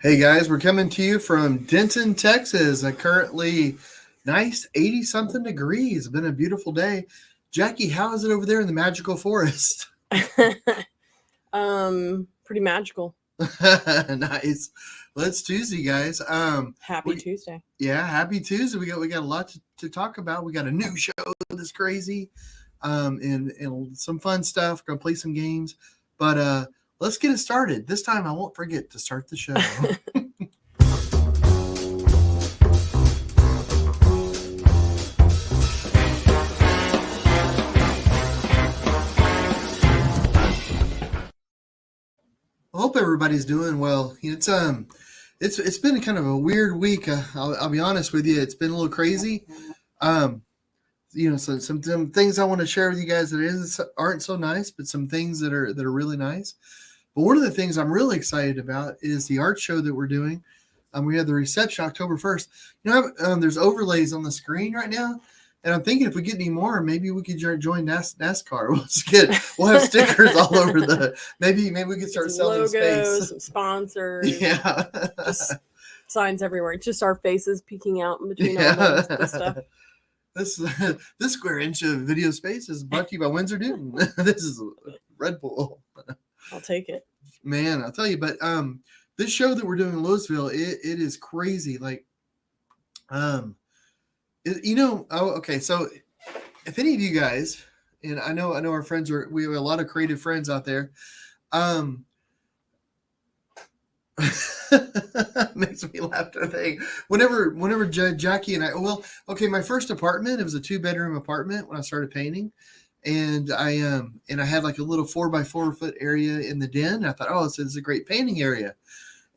Hey guys, we're coming to you from Denton, Texas. Currently nice 80 something degrees. It's been a beautiful day. Jackie, how is it over there in the magical forest? Pretty magical. Nice. Well, it's Tuesday, guys. Happy Tuesday. Yeah, happy Tuesday. We got a lot to talk about. We got a new show that's crazy. And some fun stuff. Gonna play some games. But let's get it started. This time I won't forget to start the show. I hope everybody's doing well. It's been kind of a weird week. I'll be honest with you. It's been a little crazy. Um, so some things I want to share with you guys aren't so nice, but some things that are really nice. But one of the things I'm really excited about is the art show that we're doing. We have the reception October 1st. There's overlays on the screen right now. And I'm thinking if we get any more, maybe we could join NASCAR. We'll have stickers all over the. Maybe we could start selling logos, space. Sponsors. Yeah. Just signs everywhere. It's just our faces peeking out in between all the stuff. This square inch of video space is brought to you by Windsor Newton. This is Red Bull. I'll take it. Man, I'll tell you. But this show that we're doing in Louisville, it is crazy. Like, okay, so if any of you guys, and I know our friends we have a lot of creative friends out there. Makes me laugh to think. Whenever Jackie and my first apartment, it was a 2-bedroom apartment when I started painting. And I had like a little 4x4 foot area in the den. I thought, this is a great painting area.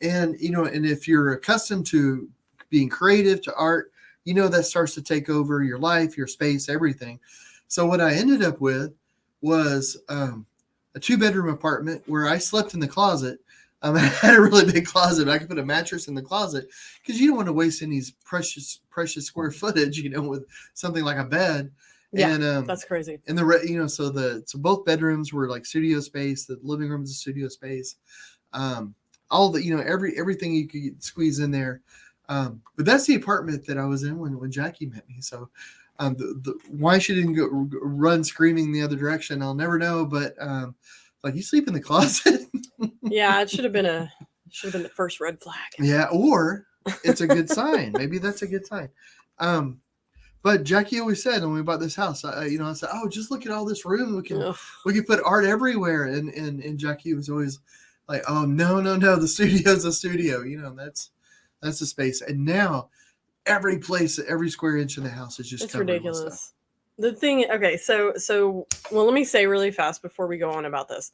And, and if you're accustomed to being creative, to art, that starts to take over your life, your space, everything. So what I ended up with was a 2-bedroom apartment where I slept in the closet. I had a really big closet. I could put a mattress in the closet because you don't want to waste any precious square footage, with something like a bed. Yeah, and, that's crazy. And so both bedrooms were like studio space. The living room is a studio space. All the everything you could squeeze in there. But that's the apartment that I was in when Jackie met me. So why she didn't run screaming the other direction, I'll never know. But you sleep in the closet. Yeah, it should have been the first red flag. Yeah, or it's a good sign. Maybe that's a good sign. But Jackie always said when we bought this house, I said, just look at all this room. We can put art everywhere. And Jackie was always like, oh, no, the studio's a studio. That's the space. And now every square inch in the house is just it's ridiculous. The thing, okay, so let me say really fast before we go on about this.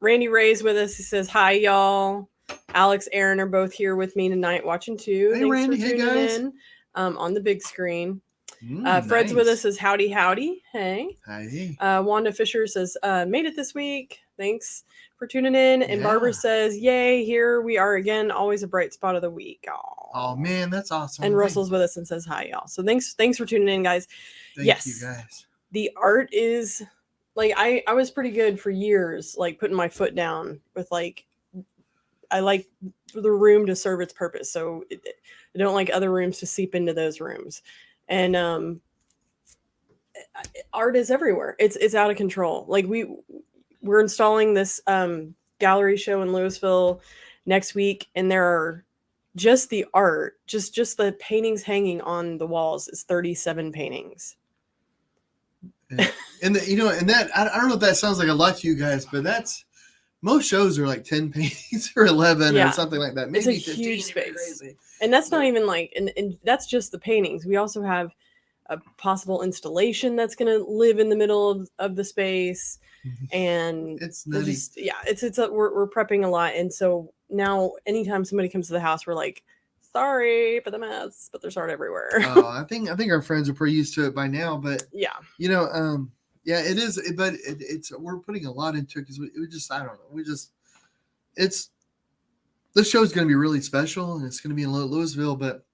Randy Ray's with us. He says, hi, y'all. Alex, Aaron are both here with me tonight watching too. Hey, Thanks Randy. for tuning in on the big screen. Fred's nice. With us says, howdy. Hey. Hi. Wanda Fisher says, made it this week. Thanks for tuning in. And Barbara says, yay, here we are again. Always a bright spot of the week. Oh man, that's awesome. And Russell's with us and says hi, y'all. So thanks for tuning in, guys. Thank you, guys. The art is like I was pretty good for years, like putting my foot down with I like the room to serve its purpose. So I don't like other rooms to seep into those rooms. And art is everywhere. It's out of control. Like we're installing this gallery show in Louisville next week, and there are just the art, just the paintings hanging on the walls is 37 paintings. And that I don't know if that sounds like a lot to you guys, but that's most shows are like 10 paintings or 11 or something like that. Maybe it's a 15, huge space. And that's not even and that's just the paintings. We also have a possible installation that's going to live in the middle of the space. And it's nutty. We're prepping a lot. And so now anytime somebody comes to the house, we're like, sorry for the mess, but there's art everywhere. I think our friends are pretty used to it by now, but yeah, it is, but it's we're putting a lot into it because we just, I don't know, this show is going to be really special and it's going to be in Louisville, but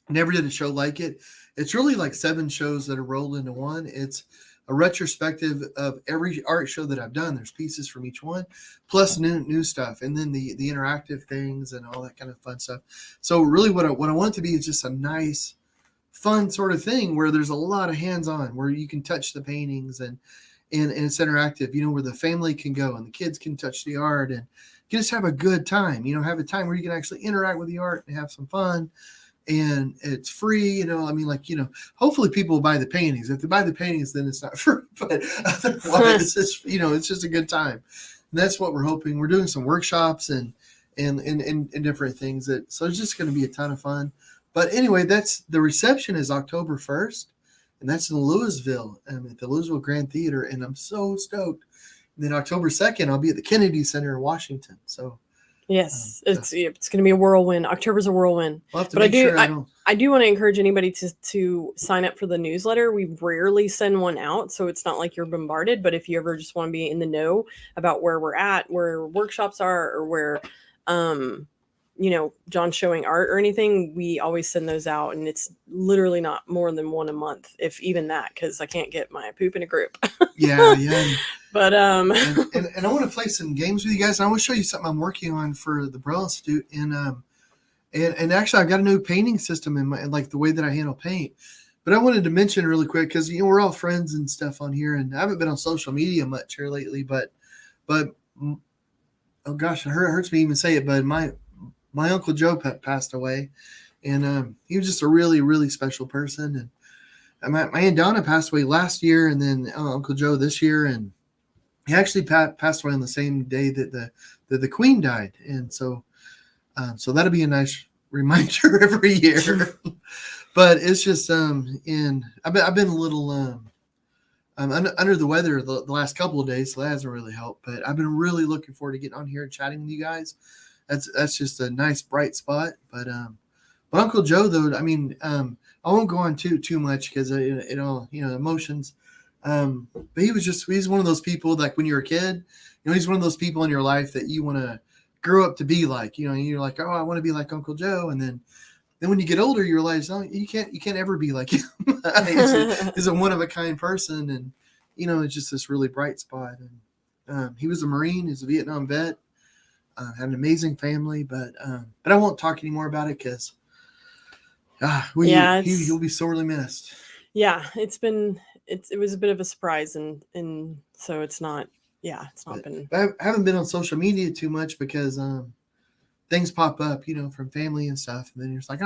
never did a show like it. It's really like 7 shows that are rolled into one. It's a retrospective of every art show that I've done. There's pieces from each one, plus new stuff, and then the interactive things and all that kind of fun stuff. So really, what I want it to be is just a nice, fun sort of thing where there's a lot of hands-on, where you can touch the paintings and it's interactive. Where the family can go and the kids can touch the art and you just have a good time. Have a time where you can actually interact with the art and have some fun. And it's free, hopefully people will buy the paintings. If they buy the paintings, then it's not free, but otherwise it's just a good time. And that's what we're hoping. We're doing some workshops and different things so it's just going to be a ton of fun. But anyway, the reception is October 1st, and that's in Louisville, at the Louisville Grand Theater. And I'm so stoked. And then October 2nd, I'll be at the Kennedy Center in Washington. So yes, it's going to be a whirlwind. October's a whirlwind. But I do want to encourage anybody to sign up for the newsletter. We rarely send one out, so it's not like you're bombarded. But if you ever just want to be in the know about where we're at, where workshops are, or where John's showing art or anything, we always send those out, and it's literally not more than one a month, if even that, because I can't get my poop in a group. Yeah. But and I want to play some games with you guys. And I want to show you something I'm working on for the Braille Institute. And actually, I've got a new painting system in like the way that I handle paint. But I wanted to mention really quick because we're all friends and stuff on here, and I haven't been on social media much here lately. But oh gosh, it hurts me to even say it. But my Uncle Joe passed away, and he was just a really, really special person. And my Aunt Donna passed away last year, and then Uncle Joe this year, and he actually passed away on the same day that the Queen died. And so that'll be a nice reminder every year. But it's just I've been a little under the weather the last couple of days, so that hasn't really helped. But I've been really looking forward to getting on here and chatting with you guys. That's just a nice bright spot. But Uncle Joe, though, I won't go on too much because emotions. But he's one of those people, like when you're a kid, he's one of those people in your life that you want to grow up to be like, and you're like, oh, I want to be like Uncle Joe. And then when you get older, you realize, oh, you can't ever be like him. He's a one of a kind person. And, it's just this really bright spot. And he was a Marine. He's a Vietnam vet, had an amazing family, but I won't talk anymore about it because he'll be sorely missed. Yeah, it was a bit of a surprise, and so it's not been. I haven't been on social media too much because things pop up, from family and stuff, and then you're just like,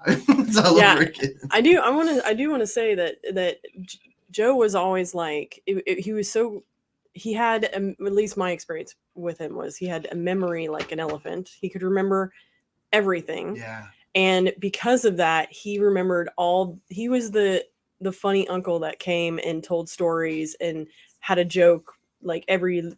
it's all over again. I do want to say that Joe was always like he had at least my experience with him was he had a memory like an elephant. He could remember everything. Yeah. And because of that, he remembered he was the funny uncle that came and told stories and had a joke like every,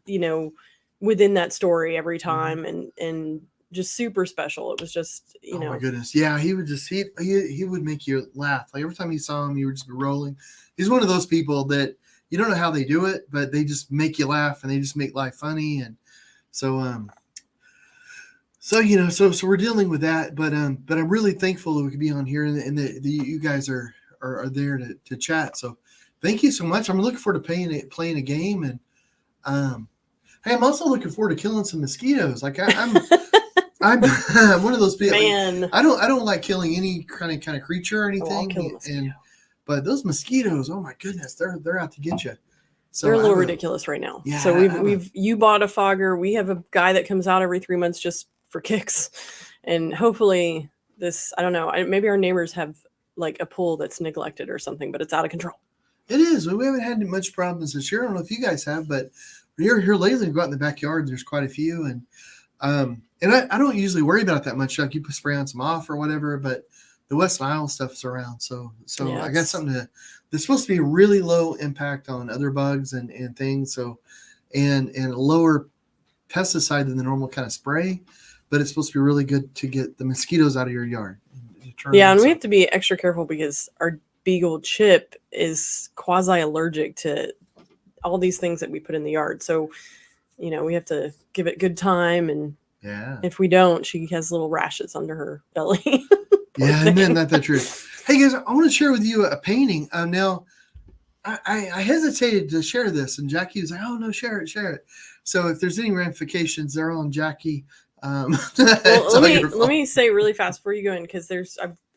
within that story every time. Mm-hmm. and just super special. It was just, Oh my goodness. Yeah. He would just, he would make you laugh. Like every time you saw him, you would just be rolling. He's one of those people that you don't know how they do it, but they just make you laugh and they just make life funny. And so we're dealing with that, but I'm really thankful that we could be on here and that you guys are there to chat. So thank you so much. I'm looking forward to playing a game. And hey, I'm also looking forward to killing some mosquitoes. Like I'm one of those people. Man. Like, I don't like killing any kind of creature or anything. But those mosquitoes, oh my goodness, they're out to get you. So they're a little ridiculous right now. Yeah, so you bought a fogger. We have a guy that comes out every 3 months just for kicks, and hopefully this, I don't know, maybe our neighbors have like a pool that's neglected or something, but it's out of control. It is. We haven't had much problems this year. I don't know if you guys have, but here lately, we go out in the backyard and there's quite a few, and I don't usually worry about it that much. Like you put spray on some off or whatever, but the West Nile stuff's around. So yeah, I got something that's supposed to be really low impact on other bugs and things. So, and a lower pesticide than the normal kind of spray, but it's supposed to be really good to get the mosquitoes out of your yard. And we have to be extra careful because our beagle Chip is quasi allergic to all these things that we put in the yard. So, we have to give it good time. And if we don't, she has little rashes under her belly. Yeah, and then that's the truth. Hey guys, I want to share with you a painting. Now, I hesitated to share this, and Jackie was like, "Oh no, share it." So if there's any ramifications, they're on Jackie. Well, let me say really fast before you go in, because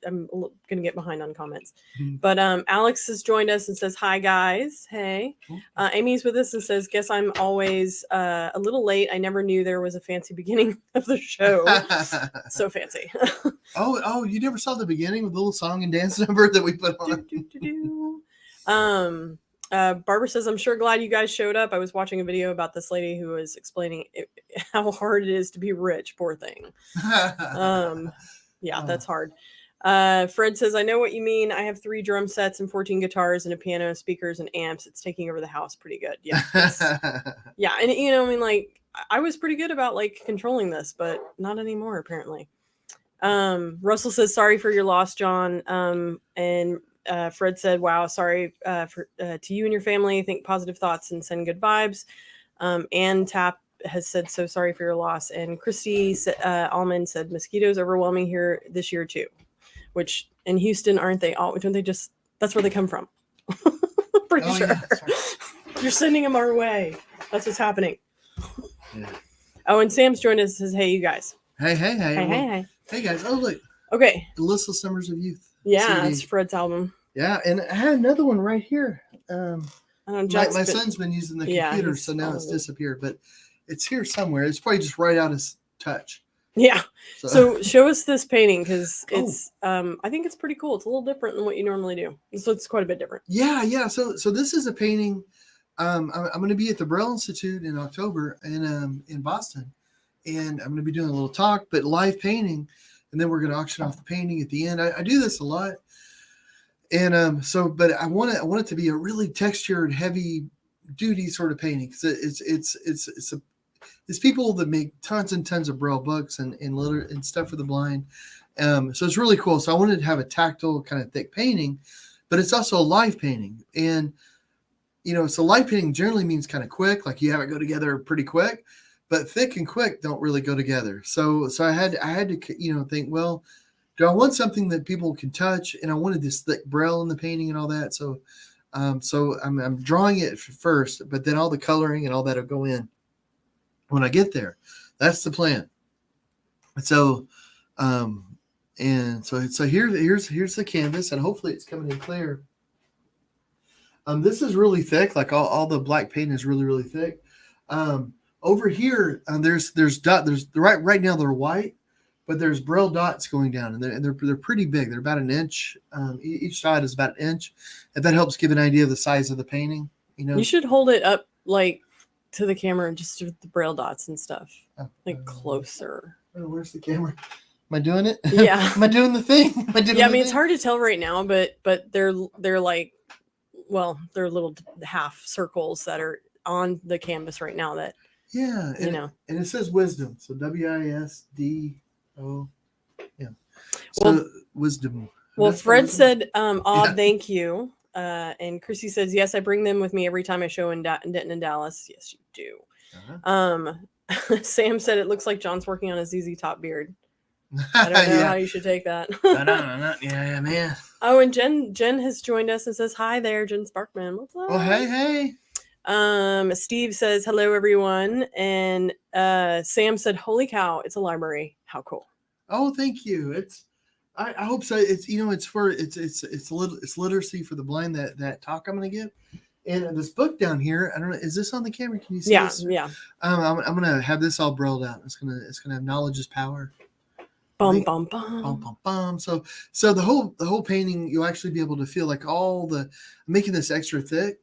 I'm gonna get behind on comments. But Alex has joined us and says, "Hi guys, hey." Amy's with us and says, "Guess I'm always a little late. I never knew there was a fancy beginning of the show. So fancy." Oh, you never saw the beginning with the little song and dance number that we put on? Barbara says, "I'm sure glad you guys showed up. I was watching a video about this lady who was explaining how hard it is to be rich. Poor thing." Yeah, that's hard. Fred says, "I know what you mean. I have 3 drum sets and 14 guitars and a piano, speakers, and amps. It's taking over the house pretty good." Yeah. Yeah. And, I mean, like, I was pretty good about, like, controlling this, but not anymore, apparently. Russell says, "Sorry for your loss, John." And Fred said, "Wow, sorry to you and your family. Think positive thoughts and send good vibes." Ann Tapp has said, "So sorry for your loss." And Christy Allman said, "Mosquitoes overwhelming here this year too." Which in Houston, aren't they all? Don't they just? That's where they come from. Pretty sure. Yeah, you're sending them our way. That's what's happening. Yeah. Oh, and Sam's joined us and says, "Hey, you guys." Hey. Hey guys. Oh, look. Okay. Delicious Summers of Youth. Yeah, it's Fred's album. Yeah, and I had another one right here. My son's been using the computer, so now it's disappeared, but it's here somewhere. It's probably just right out of touch. Yeah. So show us this painting, because it's I think it's pretty cool. It's a little different than what you normally do. So it's quite a bit different. Yeah. So this is a painting. I'm going to be at the Braille Institute in October in Boston, and I'm going to be doing a little talk, but live painting, and then we're going to auction off the painting at the end. I do this a lot, and but I want it to be a really textured, heavy duty sort of painting, because it's people that make tons and tons of Braille books and stuff for the blind. So it's really cool. So I wanted to have a tactile kind of thick painting, but it's also a live painting. And, so live painting generally means kind of quick, like you have it go together pretty quick, but thick and quick don't really go together. So I had to, think, well, do I want something that people can touch? And I wanted this thick Braille in the painting and all that. So I'm drawing it first, but then all the coloring and all that will go in when I get there. That's the plan. So here's the canvas, and hopefully it's coming in clear. This is really thick, like all the black paint is really, really thick. Over here, there's right now they're white, but there's Braille dots going down, and they're pretty big. They're about an inch. Each dot is about an inch, and that helps give an idea of the size of the painting. You should hold it up like to the camera and just with the Braille dots and stuff, closer. Where's the camera? Am I doing it? Yeah. Am I doing the thing? It's hard to tell right now, but they're like, well, they're little half circles that are on the canvas right now. That and it says wisdom, so WISDO. Yeah. So wisdom. Well, Fred said, thank you. And Chrissy says, "Yes, I bring them with me every time I show in Denton and Dallas." Yes, you do. Uh-huh. Sam said, "It looks like John's working on a ZZ Top beard." I don't know how you should take that. Yeah, man. Oh, and Jen has joined us and says, "Hi there, Jen Sparkman." What's up? Oh, hey. Steve says, "Hello, everyone." And Sam said, "Holy cow, it's a library. How cool." Oh, thank you. I hope so. It's it's literacy for the blind, that talk I'm going to give. And this book down here, I don't know, is this on the camera? Can you see this? Yeah. I'm going to have this all brailled out. It's going to have knowledge is power. Bum bum bum. Bum bum bum. So the whole painting, you'll actually be able to feel like I'm making this extra thick.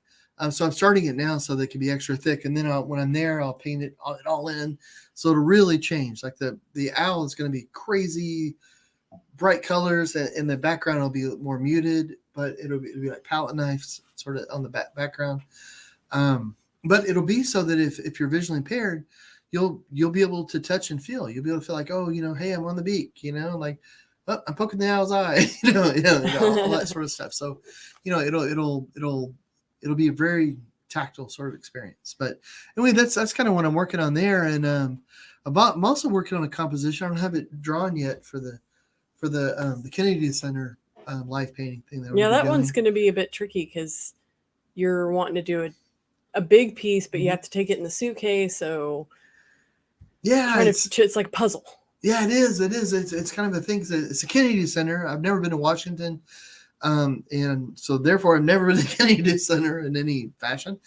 So I'm starting it now so that it can be extra thick, and then when I'm there, I'll paint it all in, so it'll really change. Like the owl is going to be crazy bright colors, and the background will be more muted, but it'll be like palette knives sort of on the background. But it'll be so that if you're visually impaired, you'll be able to touch and feel. You'll be able to feel like, oh, hey, I'm on the beak, like, oh, I'm poking the owl's eye, all that sort of stuff. So, it'll be a very tactile sort of experience. But anyway, that's kind of what I'm working on there. And I'm also working on a composition. I don't have it drawn yet for the Kennedy Center live painting thing. That one's going to be a bit tricky because you're wanting to do a big piece, but you Mhm. have to take it in the suitcase. So Yeah, it's like a puzzle. yeah, it is. It is. It's kind of a thing. It's a Kennedy Center. I've never been to Washington, and so therefore I've never been to Kennedy Center in any fashion.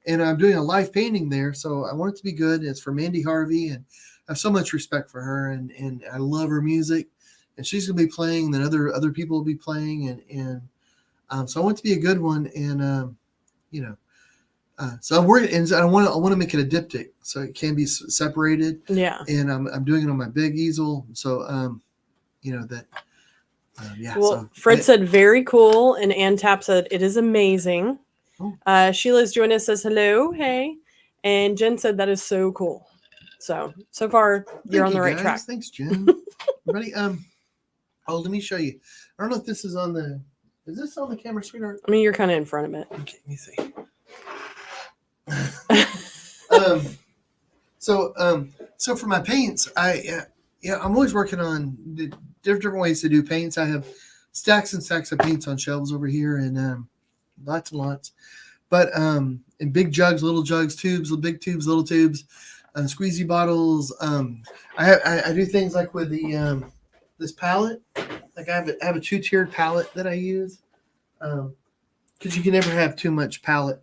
And I'm doing a live painting there, so I want it to be good. It's for Mandy Harvey, and I have so much respect for her, and I love her music. And she's gonna be playing, then other people will be playing, and so I want it to be a good one. And you know, so I'm working, and I want to make it a diptych, so it can be separated. Yeah. And I'm doing it on my big easel, so that. Yeah. Well, So Fred said very cool, and Ann Tapp said it is amazing. Oh. Sheila's joined us, says hello, hey, and Jen said that is so cool. So far you're on the right track. Thanks, Jen. Everybody, let me show you. I don't know if this is on the. Is this on the camera, sweetheart? I mean, you're kind of in front of it. Okay, let me see. So for my paints, I'm always working on the different ways to do paints. I have stacks and stacks of paints on shelves over here, and lots and lots. But in big jugs, little jugs, tubes, big tubes, little tubes, squeezy bottles. I do things like with the this palette. Like I have a 2-tiered palette that I use, because you can never have too much palette.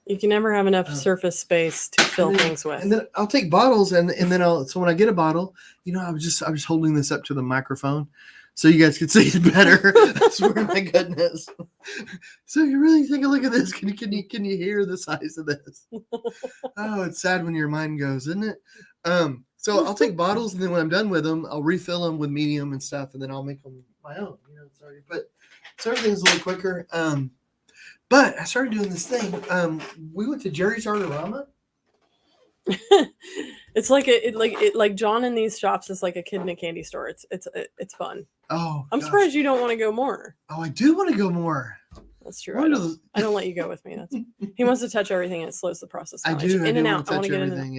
You can never have enough surface space to fill things with. And then I'll take bottles, and then so when I get a bottle, I was just holding this up to the microphone, so you guys can see it better. I swear, my goodness. So you really take a look at this. Can you hear the size of this? Oh, it's sad when your mind goes, isn't it? So I'll take bottles, and then when I'm done with them, I'll refill them with medium and stuff, and then I'll make them my own. So everything's a little quicker. But I started doing this thing. We went to Jerry's Artorama. It's like John in these shops is like a kid in a candy store. It's fun. Oh, I'm surprised you don't want to go more. Oh, I do want to go more. That's true. I don't let you go with me. He wants to touch everything, and it slows the process down. I do. In and out. I want to touch everything.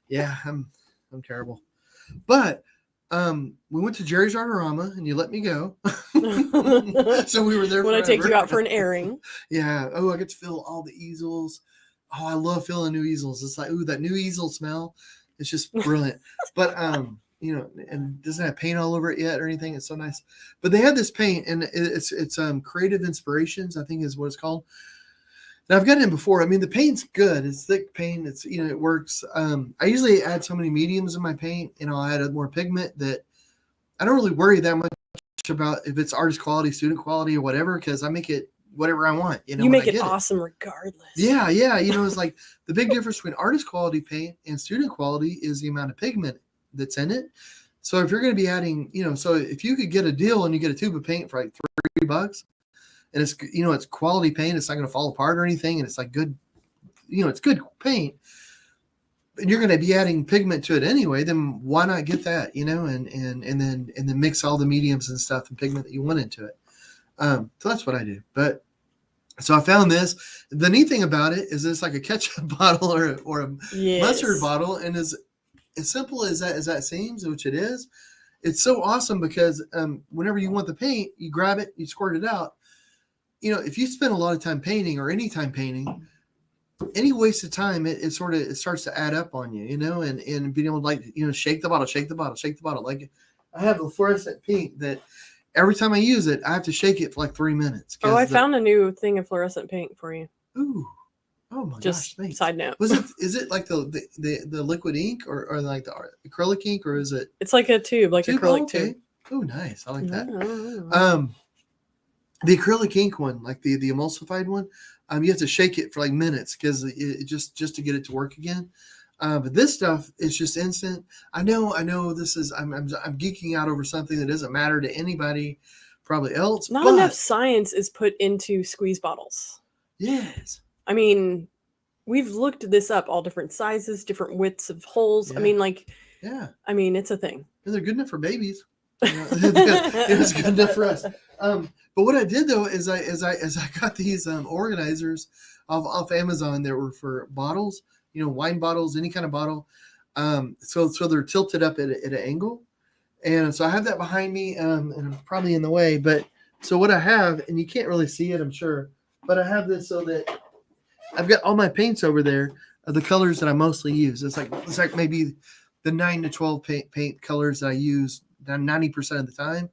Yeah. I'm terrible. But we went to Jerry's Artorama, and you let me go. So we were there when I take you out for an airing. Yeah. Oh, I get to fill all the easels. Oh, I love filling new easels. It's like, ooh, that new easel smell. It's just brilliant. But and it doesn't have paint all over it yet or anything. It's so nice. But they had this paint, and it's Creative Inspirations, I think is what it's called. And I've gotten it before. I mean, the paint's good. It's thick paint. It's it works. I usually add so many mediums in my paint, and I'll add more pigment that I don't really worry that much about if it's artist quality, student quality, or whatever, because I make it whatever I want. You make it awesome regardless. Yeah. It's like the big difference between artist quality paint and student quality is the amount of pigment that's in it. So if you're going to be adding, so if you could get a deal and you get a tube of paint for like $3, and it's it's quality paint, it's not going to fall apart or anything, and it's like good, it's good paint, and you're going to be adding pigment to it anyway, then why not get that, and then mix all the mediums and stuff and pigment that you want into it. So that's what I do. But so I found this. The neat thing about it is it's like a ketchup bottle or a mustard bottle, and as simple as that seems, which it is, it's so awesome because whenever you want the paint, you grab it, you squirt it out. If you spend a lot of time painting or any time painting, any waste of time, it starts to add up on you, and being able to shake the bottle. Like I have a fluorescent paint that every time I use it, I have to shake it for like 3 minutes. Oh, I found a new thing of fluorescent paint for you. Ooh. Oh my gosh. Thanks. Side note. Is it like the liquid ink or like the acrylic ink, or is it? It's like a tube, like acrylic tube. Oh, nice. I like that. The acrylic ink one, like the emulsified one, you have to shake it for like minutes because it just to get it to work again. But this stuff is just instant. I know this is I'm geeking out over something that doesn't matter to anybody probably else. Not enough science is put into squeeze bottles. Yes. I mean, we've looked this up, all different sizes, different widths of holes. Yeah. I mean, it's a thing. And they're good enough for babies. It's good enough for us. But what I did though is I got these organizers off Amazon that were for bottles, wine bottles, any kind of bottle. So they're tilted up at an angle, and so I have that behind me, and I'm probably in the way. But so what I have, and you can't really see it, I'm sure. but I have this so that I've got all my paints over there of the colors that I mostly use. It's like maybe the 9 to 12 paint colors that I use 90% of the time.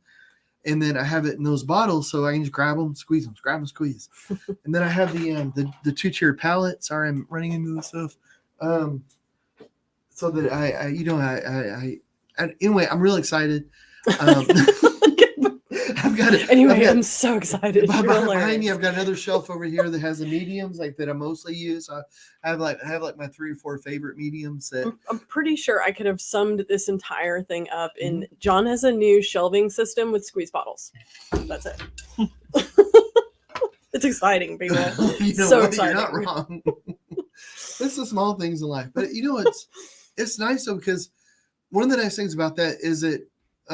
And then I have it in those bottles, so I can just grab them, squeeze them, grab them, squeeze. And then I have the 2-tier palette. Sorry, I'm running into this stuff. So that anyway, I'm real excited. I've got it. Anyway, I'm so excited. Behind me, I've got another shelf over here that has the mediums like that I mostly use. I have like my 3 or 4 favorite mediums that I'm pretty sure I could have summed this entire thing up in John has a new shelving system with squeeze bottles. That's it. It's exciting, people. So exciting. You're not wrong. It's the small things in life, but it's nice though, because one of the nice things about that is that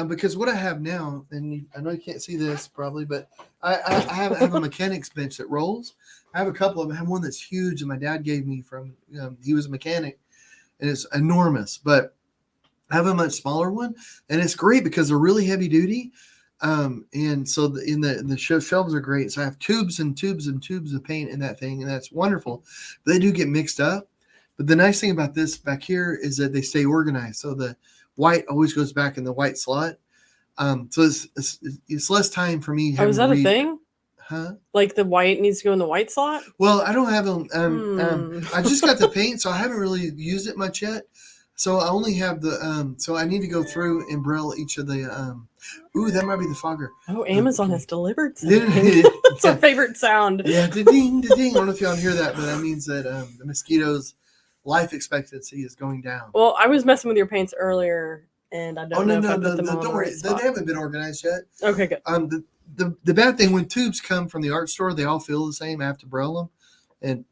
because what I have now, and I know you can't see this probably, but I have a mechanics bench that rolls. I have a couple of them. I have one that's huge that my dad gave me from, he was a mechanic, and it's enormous, but I have a much smaller one, and it's great because they're really heavy duty. And so the shelves are great. So I have tubes and tubes and tubes of paint in that thing, and that's wonderful. But they do get mixed up. But the nice thing about this back here is that they stay organized. So the white always goes back in the white slot. So it's less time for me. Oh, is that a thing? Huh? Like the white needs to go in the white slot? Well, I don't have them. I just got the paint, so I haven't really used it much yet. So I only have the so I need to go through and braille each of the ooh, that might be the fogger. Oh, Amazon has delivered something. It's our favorite sound. Yeah, ding, ding. I don't know if y'all hear that, but that means that the mosquitoes' life expectancy is going down. Well, I was messing with your paints earlier, and I don't know if I put them on don't worry. They haven't been organized yet. Okay, good. The bad thing, when tubes come from the art store, they all feel the same. I have to braille them, and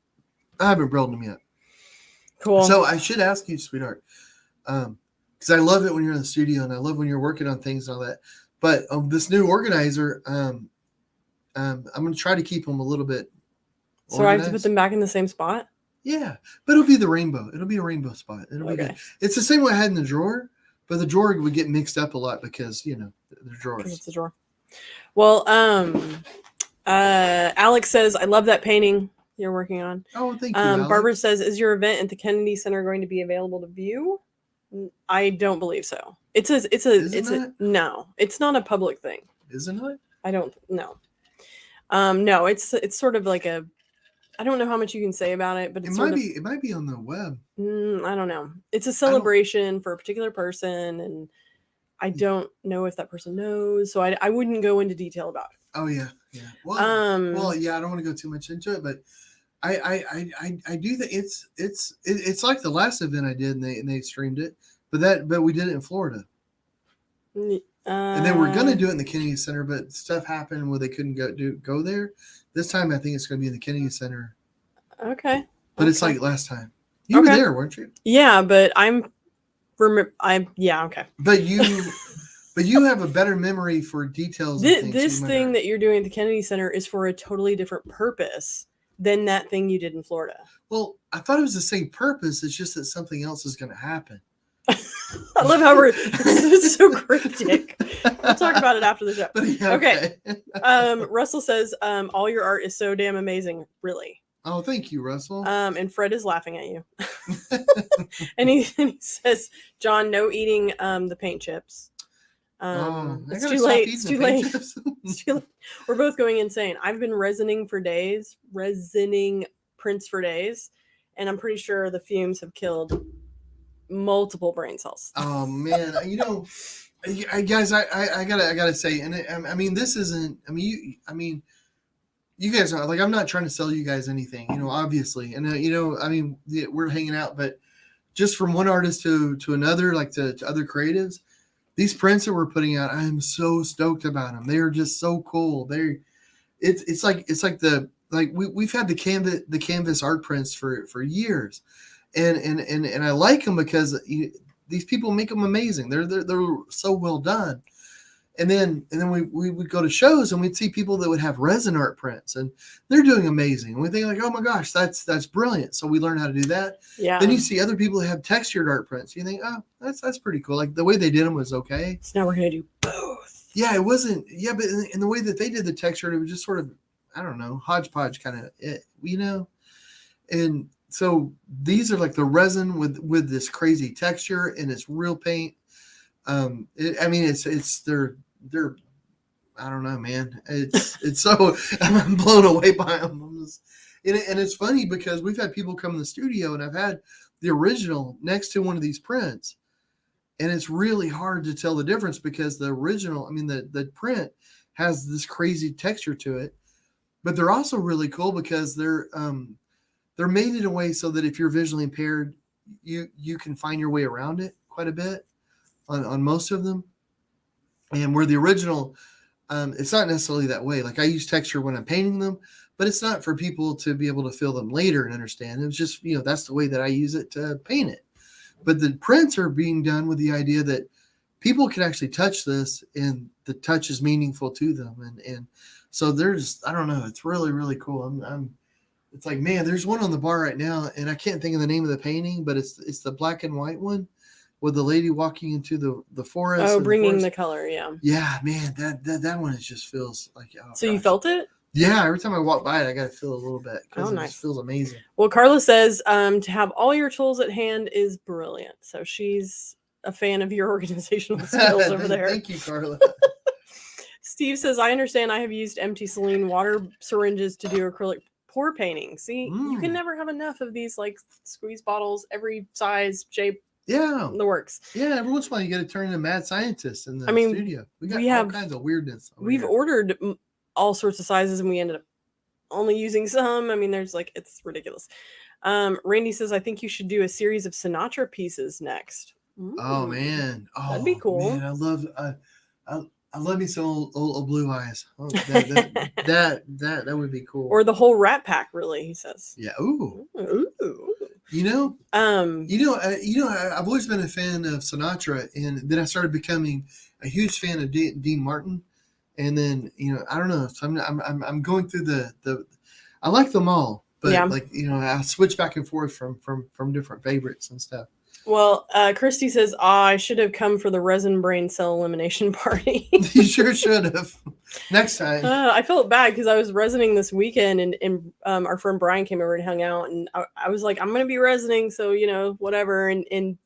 I haven't brailled them yet. Cool. So I should ask you, sweetheart, because I love it when you're in the studio, and I love when you're working on things and all that. But this new organizer, I'm going to try to keep them a little bit organized. So I have to put them back in the same spot? Yeah, but it'll be the rainbow. It'll be a rainbow spot. It'll be good. It's the same way I had in the drawer, but the drawer would get mixed up a lot because, the drawers. It's a drawer. Well, Alex says, I love that painting you're working on. Oh, thank you, Alex. Barbara says, is your event at the Kennedy Center going to be available to view? I don't believe so. No, it's not a public thing. Isn't it? I don't know. No, it's sort of like I don't know how much you can say about it, but it might be on the web. I don't know. It's a celebration for a particular person, and I don't know if that person knows, so I wouldn't go into detail about it. Oh yeah. Well, yeah, I don't want to go too much into it, but I do think it's like the last event I did, and they streamed it, but we did it in Florida. And they were gonna do it in the Kennedy Center, but stuff happened where they couldn't go there. This time, I think it's gonna be in the Kennedy Center. Okay. But it's like last time. You were there, weren't you? Yeah, but yeah, okay. But you have a better memory for details. This thing that you're doing at the Kennedy Center is for a totally different purpose than that thing you did in Florida. Well, I thought it was the same purpose. It's just that something else is going to happen. I love how it's so cryptic. We'll talk about it after the show. Yeah, okay. Russell says, all your art is so damn amazing. Really? Oh, thank you, Russell. And Fred is laughing at you. and he says, John, no eating the paint chips. It's too late. It's too late. It's too late. We're both going insane. I've been resining prints for days, and I'm pretty sure the fumes have killed multiple brain cells. Oh man, guys, I gotta say, and I mean, this isn't. You guys are like, I'm not trying to sell you guys anything, obviously, and we're hanging out, but just from one artist to another, like to other creatives, these prints that we're putting out, I am so stoked about them. They are just so cool. We've had the canvas art prints for years, and I like them because these people make them amazing. They're so well done. And then we would go to shows and we'd see people that would have resin art prints and they're doing amazing. And we think like, oh my gosh, that's brilliant. So we learn how to do that. Yeah. Then you see other people that have textured art prints. You think, oh, that's pretty cool. Like the way they did them was okay. So now we're gonna do both. Yeah, it wasn't. Yeah, but in the way that they did the texture, it was just sort of, I don't know, hodgepodge kind of, you know. And so these are like the resin with this crazy texture, and it's real paint. I mean, it's they're I don't know, man. It's so I'm blown away by them. And it's funny because we've had people come in the studio, and I've had the original next to one of these prints, and it's really hard to tell the difference because the original, I mean, the print has this crazy texture to it, but they're also really cool because they're made in a way so that if you're visually impaired, you can find your way around it quite a bit on most of them. And where the original, it's not necessarily that way. Like I use texture when I'm painting them, but it's not for people to be able to feel them later and understand. It's just, that's the way that I use it to paint it. But the prints are being done with the idea that people can actually touch this and the touch is meaningful to them. And so there's, I don't know, it's really, really cool. It's like, man, there's one on the bar right now, and I can't think of the name of the painting, but it's the black and white one with the lady walking into the forest. Oh, bringing the color, yeah. Yeah, man, that one just feels like. Oh, so gosh. You felt it? Yeah, every time I walk by it, I got to feel a little bit because it just feels amazing. Well, Carla says to have all your tools at hand is brilliant. So she's a fan of your organizational skills over there. Thank you, Carla. Steve says, I understand I have used empty saline water syringes to do acrylic pour painting. See, you can never have enough of these like squeeze bottles, every size, shape. Yeah. The works. Yeah, every once in a while you got to turn into a mad scientist in the studio. We have all kinds of weirdness. We've ordered all sorts of sizes and we ended up only using some. I mean, there's like, it's ridiculous. Randy says, I think you should do a series of Sinatra pieces next. Ooh. Oh man. Oh, that'd be cool. Man, I love me some old Blue Eyes. Oh, that would be cool. Or the whole Rat Pack, really, he says. Yeah. Ooh. Ooh. I've always been a fan of Sinatra, and then I started becoming a huge fan of Dean Martin. And then, I don't know. So I'm going through the I like them all, but I switch back and forth from different favorites and stuff. Well, Christy says, I should have come for the resin brain cell elimination party. You sure should have. Next time. I felt bad because I was resining this weekend and our friend Brian came over and hung out. And I was like, I'm going to be resining. So, whatever. And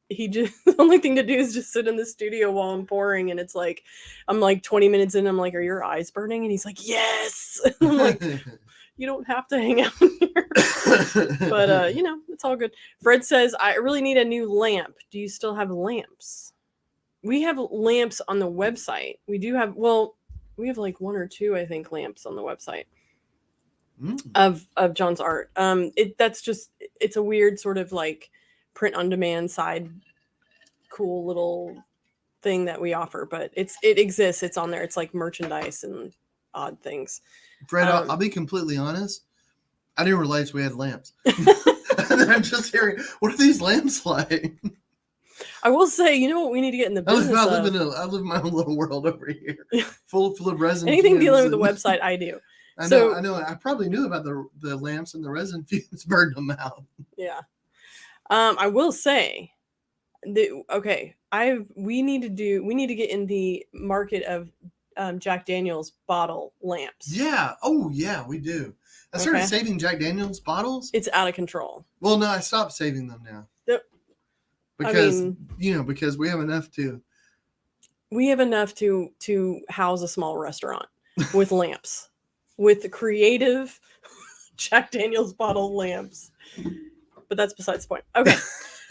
he just, the only thing to do is just sit in the studio while I'm pouring. And it's like, I'm like 20 minutes in. I'm like, are your eyes burning? And he's like, yes. And I'm like, you don't have to hang out here. But, it's all good. Fred says, I really need a new lamp. Do you still have lamps? We have lamps on the website. We do have, we have like one or two, I think, lamps on the website of John's art. It's a weird sort of like print on demand side, cool little thing that we offer, but it exists. It's on there. It's like merchandise and odd things. Fred, I'll be completely honest. I didn't realize we had lamps. And then I'm just hearing, what are these lamps like? I will say, you know what we need to get in the business I live in my own little world over here, full of resin. Anything dealing with the website, I do. I know. I probably knew about the lamps and the resin fumes, burned them out. Yeah. I will say, we need to get in the market of Jack Daniel's bottle lamps. Yeah. Oh, yeah, we do. I started saving Jack Daniel's bottles. It's out of control. Well, no, I stopped saving them now. Because we have enough to. We have enough to house a small restaurant with lamps, with creative Jack Daniel's bottle lamps. But that's besides the point. Okay.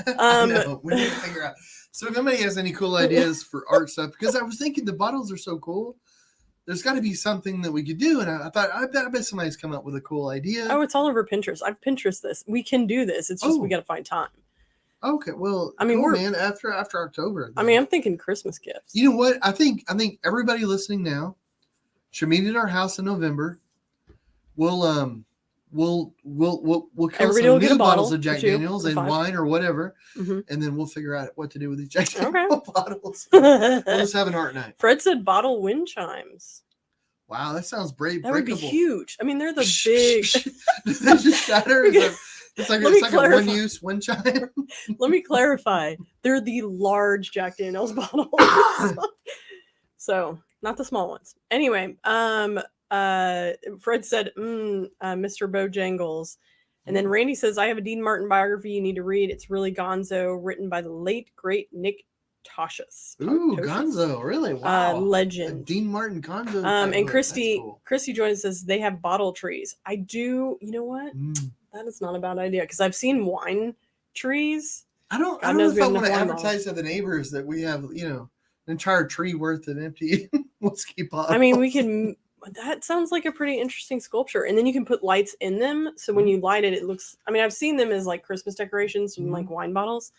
No, we need to figure out. So if anybody has any cool ideas for art stuff, because I was thinking the bottles are so cool, there's got to be something that we could do. And I thought, I bet somebody's come up with a cool idea. Oh, it's all over Pinterest. I've Pinterest this. We can do this. It's just we got to find time. Okay, well, I mean, cool, man. After October. Then. I mean, I'm thinking Christmas gifts. You know what? I think everybody listening now should meet at our house in November. We'll kill some new bottles of Jack Daniels and wine or whatever, and then we'll figure out what to do with these Jack Daniels bottles. We'll just have an art night. Fred said bottle wind chimes. Wow, that sounds brave. That would be huge. I mean, they're the big. Does that just shatter? It's like a one-use wind chime. Let me clarify. They're the large Jack Daniel's bottles. So, not the small ones. Anyway, Fred said, Mr. Bojangles. And then Randy says, I have a Dean Martin biography you need to read. It's really gonzo, written by the late, great Nick Toshus. Ooh, Gonzo, really? Wow. Legend. A Dean Martin Gonzo. And Christy joins says they have bottle trees. I do, you know what? That is not a bad idea because I've seen wine trees. I don't know if I want to advertise to the neighbors that we have, an entire tree worth of empty whiskey bottles. I mean, we can. That sounds like a pretty interesting sculpture. And then you can put lights in them. So when you light it, it looks, I mean, I've seen them as like Christmas decorations from like wine bottles.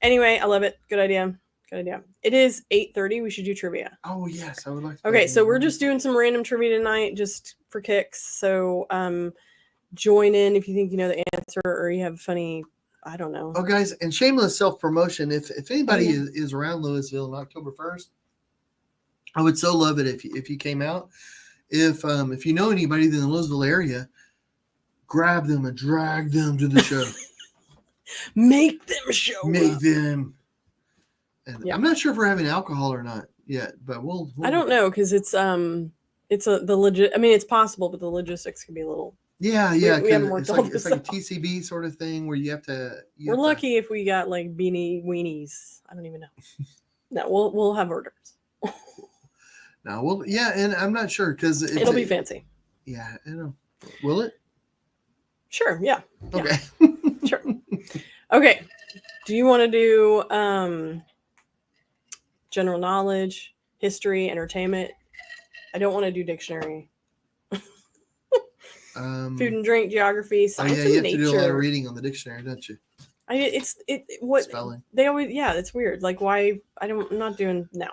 Anyway, I love it. Good idea. Good idea. It is 8:30. We should do trivia. Oh, yes. I would like to. Okay. So we're just doing some random trivia tonight just for kicks. So join in if you think you know the answer or you have funny, I don't know. Oh, guys, and shameless self-promotion. If anybody is around Louisville on October 1st, I would so love it if you came out. If you know anybody in the Louisville area, grab them and drag them to the show. Make them show Make up. them. And I'm not sure if we're having alcohol or not yet, but we'll I don't know because it's the legit. I mean, it's possible, but the logistics can be a little. Yeah. We haven't worked it's all like this a out. TCB sort of thing where you have to. We're lucky if we got like beanie weenies. I don't even know. No, we'll have orders. No, and I'm not sure because it'll be fancy. Yeah, will it? Sure. Yeah. Okay. Sure. Okay. Do you want to do general knowledge, history, entertainment? I don't want to do dictionary. Food and drink, geography, science and nature. You have to do a lot of reading on the dictionary, don't you? What spelling? They always it's weird. Like why I'm not doing now.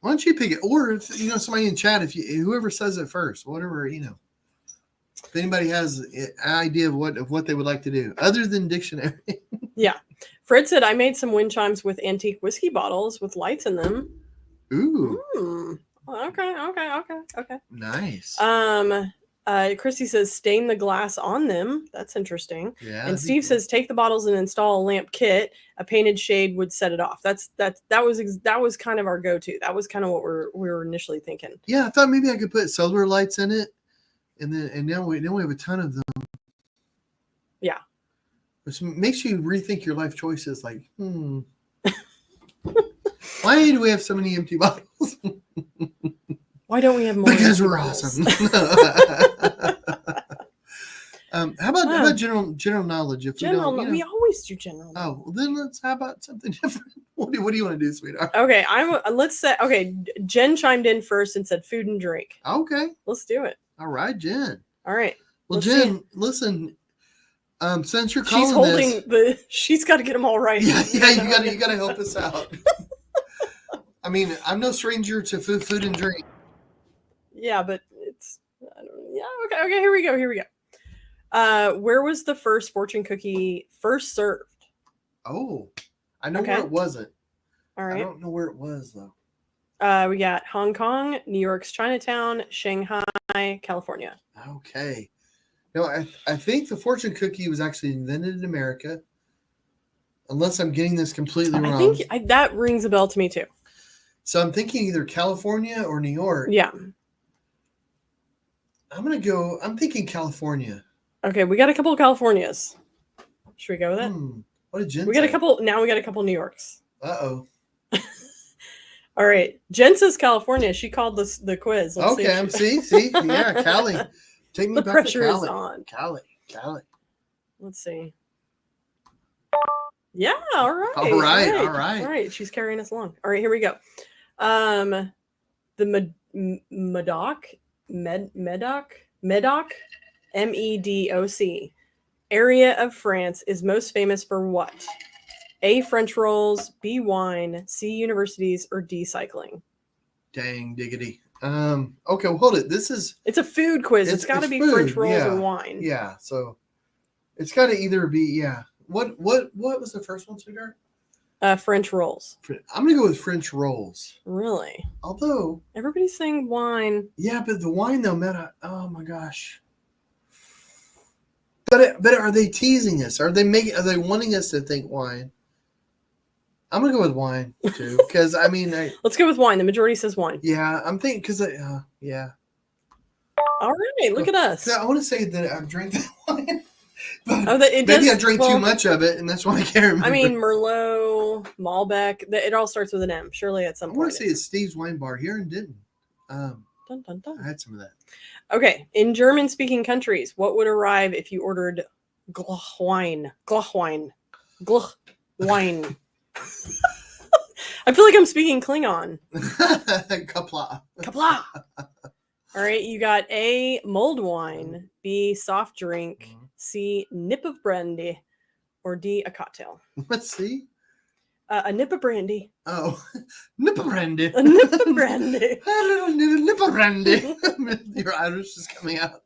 Why don't you pick it? Or if somebody in chat, whoever says it first, whatever, if anybody has an idea of what they would like to do other than dictionary. Yeah. Fred said, I made some wind chimes with antique whiskey bottles with lights in them. Ooh. Okay. Nice. Christy says, stain the glass on them. That's interesting. Yeah. And Steve says, take the bottles and install a lamp kit. A painted shade would set it off. That was kind of our go-to. That was kind of what we were initially thinking. Yeah, I thought maybe I could put solar lights in it, and now we have a ton of them. Yeah. Which makes you rethink your life choices. Like, why do we have so many empty bottles? Why don't we have more? Because we're awesome. How about general knowledge? If we always do general. Oh, well, then how about something different? What do you want to do, sweetheart? Okay, Jen chimed in first and said food and drink. Okay, let's do it. All right, Jen. All right. Well, Jen, listen. Since you're calling she's got to get them all right. Yeah, you got to help us out. I mean, I'm no stranger to food and drink. Yeah, but it's okay. Here we go. Where was the first fortune cookie first served? Oh, I know where it wasn't. All right. I don't know where it was though. We got Hong Kong, New York's Chinatown, Shanghai, California. Okay. No, I think the fortune cookie was actually invented in America. Unless I'm getting this completely wrong. I think that rings a bell to me too. So I'm thinking either California or New York. Yeah. I'm thinking California. Okay, we got a couple of Californias. Should we go with it? What did Jen say? We got a couple New Yorks. Uh-oh. All right. Jen says California. She called the quiz. Let's see. Yeah, Cali. Take me back to Cali. The pressure is on. Cali. Let's see. Yeah, all right. All right. She's carrying us along. All right, here we go. The Medoc, Medoc, area of France is most famous for what? A, French rolls, B, wine, C, universities, or D, cycling. Dang diggity. Okay, well, hold it. It's a food quiz. It's got to be food, French rolls or wine. Yeah, so it's got to either be What was the first one, sweetheart? French rolls. I'm gonna go with French rolls. Really? Although everybody's saying wine. Yeah, but the wine though, oh my gosh. But are they teasing us? Are they wanting us to think wine? I'm gonna go with wine too, because let's go with wine. The majority says wine. Yeah, I'm thinking because yeah. All right, look at us. I want to say that I've drank that wine, but Oh, it maybe does, I drank too much of it, and that's why I can't remember. I mean, Merlot, Malbec, it all starts with an M. Surely at some I point. want to say it's Steve's Wine Bar here in Denton. Dun, dun, dun. I had some of that. Okay, in German-speaking countries, what would arrive if you ordered Glühwein? Glühwein. Glühwein. I feel like I'm speaking Klingon. Kapla. Kapla. All right, you got A, mulled wine, B, soft drink, C, nip of brandy, or D, a cocktail. Let's see. A nip of brandy. Oh, nip of brandy. A nip of brandy. A little nip of brandy. Your Irish is coming out.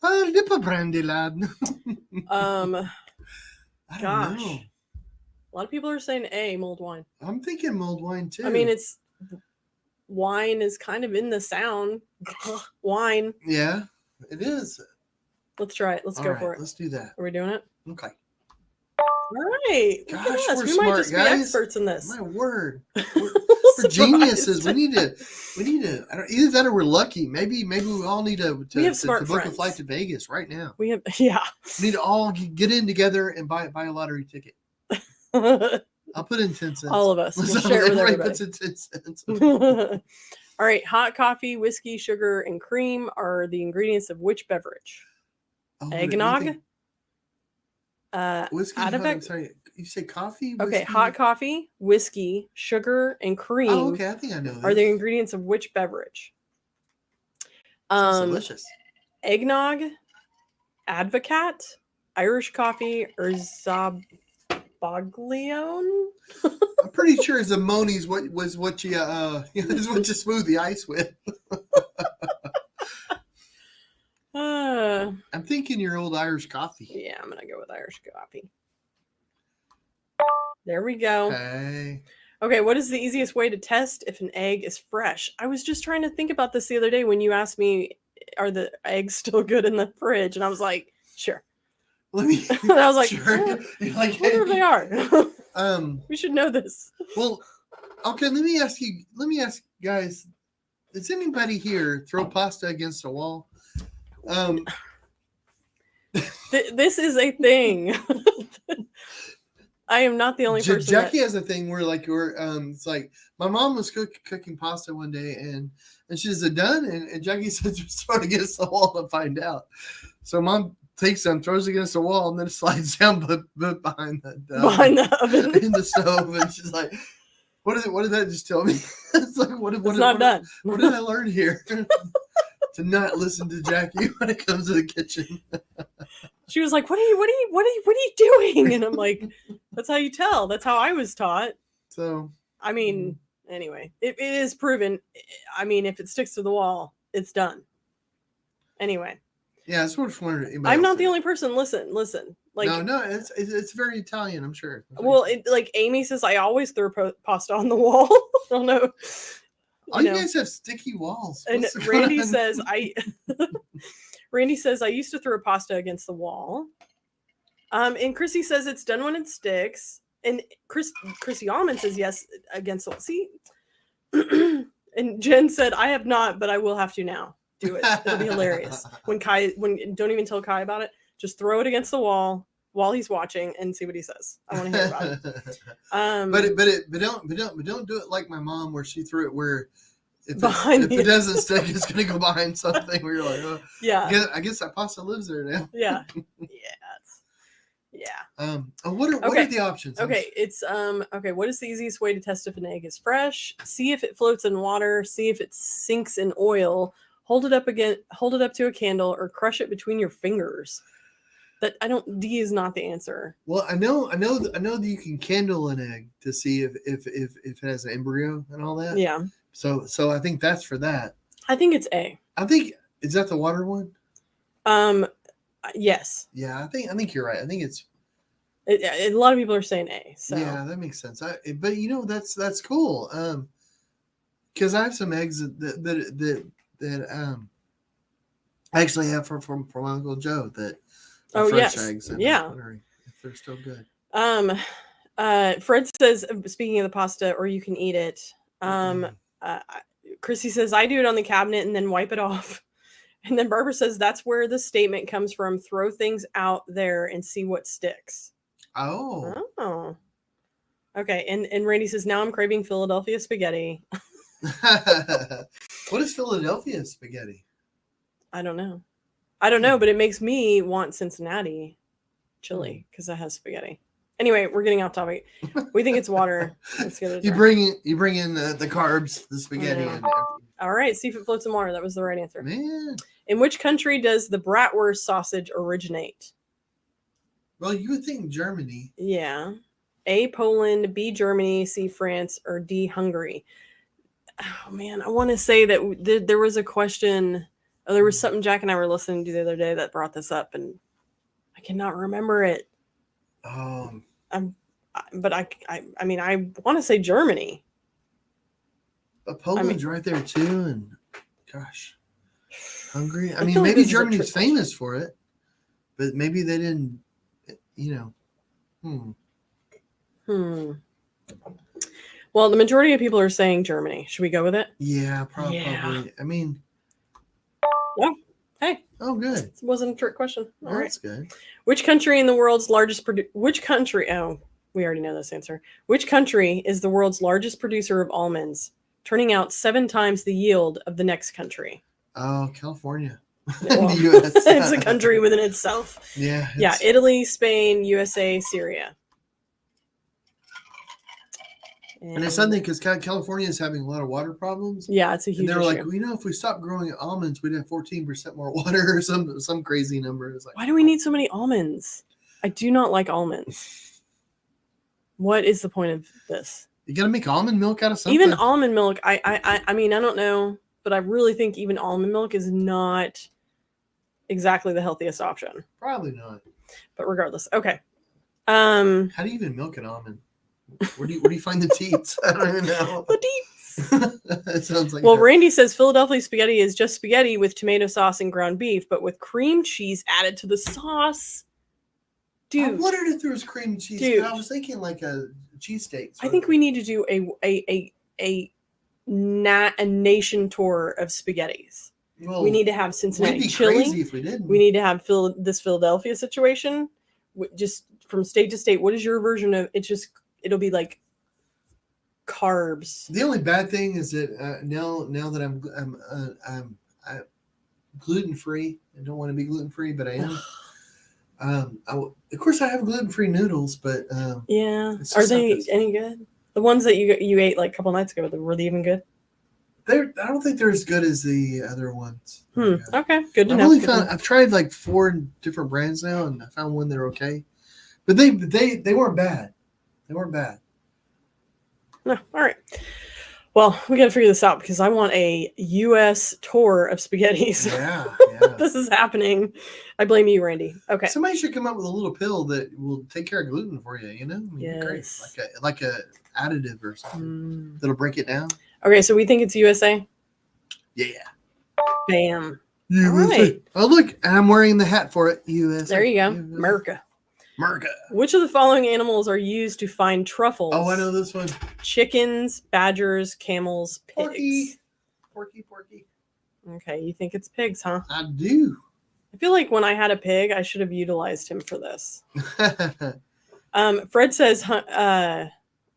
A nip of brandy, lad. I don't Gosh. know. A lot of people are saying A, mulled wine. I'm thinking mulled wine too. I mean, it's wine is kind of in the sound. Wine. Yeah, it is. Let's try it. Let's All go right, for it. Let's do that. Are we doing it? Okay. All right. Look at Gosh, us. we're We smart, might just guys. be experts in this. My word. We're Surprised. geniuses. We need to. Either that or we're lucky. Maybe we all need to smart book friends. a flight to Vegas right now. We have, yeah. We need to all get in together and buy a lottery ticket. I'll put in 10 cents. All of us. We'll share it with Everybody everybody. puts in 10 cents. All right. Hot coffee, whiskey, sugar, and cream are the ingredients of which beverage? Oh, Eggnog? Whiskey? I'm sorry. You say coffee? Whiskey? Okay. Hot coffee, whiskey, sugar, and cream Oh, okay. I think I know this. are the ingredients of which beverage? Sounds delicious. Eggnog, Advocat, Irish coffee, or Zabaglione? I'm pretty sure Zamoni's what you is what you smooth the ice with. I'm thinking your old Irish coffee. Yeah, I'm gonna go with Irish coffee. There we go. Okay, what is the easiest way to test if an egg is fresh? I was just trying to think about this the other day when you asked me, are the eggs still good in the fridge? And I was like, sure. And I was like, sure. You're like, whatever they are. We should know this. Well, okay, let me ask guys, does anybody here throw pasta against a wall? This is a thing. I am not the only person. Jackie has a thing where it's like my mom was cooking pasta one day and she said done and Jackie said just throw it against the wall to find out. So mom takes them, throws it against the wall, and then it slides down but behind the oven in the stove, and she's like, What did that just tell me? It's like it's not done. What did I learn here? To not listen to Jackie when it comes to the kitchen. She was like, what are you doing? And I'm like, that's how you tell. That's how I was taught. So I mean, anyway, it is proven. I mean, if it sticks to the wall, it's done. Anyway. Yeah, I sort of wondered. I'm not the only person. Listen. Like no, it's very Italian, I'm sure. Well, like Amy says, I always throw pasta on the wall. I don't know. You guys have sticky walls. And Randy says Randy says I used to throw pasta against the wall. And Chrissy says it's done when it sticks. And Chrissy Almond says yes against the wall. See? And Jen said I have not, but I will have to now. Do it. It'll be hilarious. When don't even tell Kai about it. Just throw it against the wall while he's watching and see what he says. I want to hear about it. But don't do it like my mom where she threw it where if it doesn't stick, it's gonna go behind something where you're like, oh yeah. I guess that pasta lives there now. Yeah. What are the options? Okay, it's okay, what is the easiest way to test if an egg is fresh? See if it floats in water, see if it sinks in oil, hold it up to a candle, or crush it between your fingers. D is not the answer. Well, I know that you can candle an egg to see if it has an embryo and all that. Yeah. So I think that's for that. I think it's A. Is that the water one? Yes. Yeah, I think you're right. I think it's a lot of people are saying A. So yeah, that makes sense. But that's cool. Because I have some eggs that I actually have from my Uncle Joe that. Fresh eggs. Yeah. If they're still good. Fred says, speaking of the pasta, or you can eat it. Chrissy says, I do it on the cabinet and then wipe it off. And then Barbara says that's where the statement comes from. Throw things out there and see what sticks. Oh. Oh. Okay. And Randy says, now I'm craving Philadelphia spaghetti. What is Philadelphia spaghetti? I don't know. But it makes me want Cincinnati chili because that has spaghetti. Anyway, we're getting off topic. We think it's water. Let's get it. You bring in the carbs, the spaghetti, and everything. All right, see if it floats in water. That was the right answer. Man. In which country does the bratwurst sausage originate? Well, you would think Germany. Yeah. A, Poland, B, Germany, C, France, or D, Hungary. Oh, man, I want to say that there was a question. Oh, there was something Jack and I were listening to the other day that brought this up, and I cannot remember it. But I mean, I want to say Germany. But Poland's right there too, and gosh, Hungary. I mean, feel like maybe this is a Germany's trick famous for it, but maybe they didn't. Well, the majority of people are saying Germany. Should we go with it? Yeah, probably. Yeah. I mean, well, hey. Oh, good. It wasn't a trick question. All right. That's good. Which country in the world's largest which country? Oh, we already know this answer. Which country is the world's largest producer of almonds, turning out 7 times the yield of the next country? Oh, California. Well, the U.S. It's a country within itself. Yeah. Yeah, Italy, Spain, USA, Syria. And it's something because California is having a lot of water problems. Yeah, it's a huge issue. And they were like, if we stopped growing almonds, we'd have 14% more water or some crazy number. It's like, why do we need so many almonds? I do not like almonds. What is the point of this? You got to make almond milk out of something. Even almond milk, I mean, I don't know, but I really think even almond milk is not exactly the healthiest option. Probably not. But regardless, okay. How do you even milk an almond? Where do you find the teats? I don't even know. The teats. It sounds like. Well, Randy says Philadelphia spaghetti is just spaghetti with tomato sauce and ground beef, but with cream cheese added to the sauce. Dude, I wondered if there was cream cheese. Dude. I was thinking like a cheesesteak. I think we need to do a nation tour of spaghettis. Well, we need to have Cincinnati we'd be chili. crazy if we didn't. We need to have this Philadelphia situation. Just from state to state. What is your version of it? It'll be like carbs. The only bad thing is that now that I'm gluten free. I don't want to be gluten free, but I am. Of course, I have gluten free noodles, but yeah, are they any good? The ones that you ate like a couple nights ago, were they even good? I don't think they're as good as the other ones. Okay, good to know. I've tried like 4 different brands now, and I found one that are okay, but they weren't bad. They weren't bad. No, all right. Well, we got to figure this out because I want a U.S. tour of spaghettis. Yeah. This is happening. I blame you, Randy. Okay. Somebody should come up with a little pill that will take care of gluten for you. You know, I mean, yes. Great. Like a additive or something that'll break it down. Okay, so we think it's USA. Yeah. Bam. USA. All right. Oh, look, and I'm wearing the hat for it. USA. There you go. USA. America. America. Which of the following animals are used to find truffles? Oh, I know this one. Chickens, badgers, camels, pigs. Porky. Okay, you think it's pigs, huh? I do. I feel like when I had a pig, I should have utilized him for this. Fred says